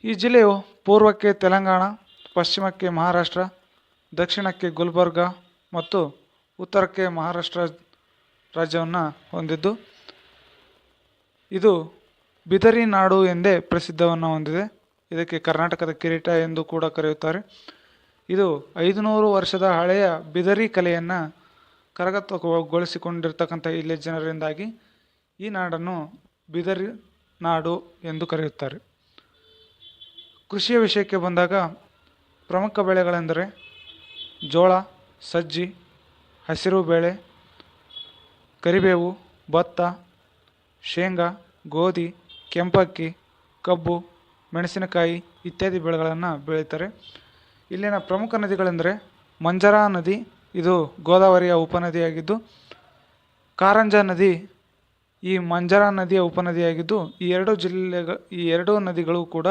ಈ ಜಿಲ್ಲೆಯು ಪೂರ್ವಕ್ಕೆ ತೆಲಂಗಾಣ, ಪಶ್ಚಿಮಕ್ಕೆ ಮಹಾರಾಷ್ಟ್ರ, ದಕ್ಷಿಣಕ್ಕೆ ಗುಲ್ಬರ್ಗ ಮತ್ತು ಉತ್ತರಕ್ಕೆ ಮಹಾರಾಷ್ಟ್ರ ರಾಜ್ಯವನ್ನು ಹೊಂದಿದ್ದು, ಇದು ಬಿದರಿ ನಾಡು ಎಂದೇ ಪ್ರಸಿದ್ಧವನ್ನು ಹೊಂದಿದೆ. ಇದಕ್ಕೆ ಕರ್ನಾಟಕದ ಕಿರೀಟ ಎಂದು ಕೂಡ ಕರೆಯುತ್ತಾರೆ. ಇದು 500 ವರ್ಷದ ಹಳೆಯ ಬಿದರಿ ಕಲೆಯನ್ನು ಕರಗತಗೊಳಿಸಿಕೊಂಡಿರ್ತಕ್ಕಂಥ ಇಲ್ಲಿಯ ಜನರಿಂದಾಗಿ ಈ ನಾಡನ್ನು ಬಿದರಿ ನಾಡು ಎಂದು ಕರೆಯುತ್ತಾರೆ. ಕೃಷಿಯ ವಿಷಯಕ್ಕೆ ಬಂದಾಗ ಪ್ರಮುಖ ಬೆಳೆಗಳೆಂದರೆ ಜೋಳ, ಸಜ್ಜಿ, ಹಸಿರು ಬೇಳೆ, ಕರಿಬೇವು, ಭತ್ತ, ಶೇಂಗಾ, ಗೋಧಿ, ಕೆಂಪಕ್ಕಿ, ಕಬ್ಬು, ಮೆಣಸಿನಕಾಯಿ ಇತ್ಯಾದಿ ಬೆಳೆಗಳನ್ನು ಬೆಳೀತಾರೆ. ಇಲ್ಲಿನ ಪ್ರಮುಖ ನದಿಗಳೆಂದರೆ ಮಂಜರಾ ನದಿ, ಇದು ಗೋದಾವರಿಯ ಉಪನದಿಯಾಗಿದ್ದು, ಕಾರಂಜ ನದಿ ಈ ಮಂಜರಾ ನದಿಯ ಉಪನದಿಯಾಗಿದ್ದು, ಈ ಎರಡು ನದಿಗಳು ಕೂಡ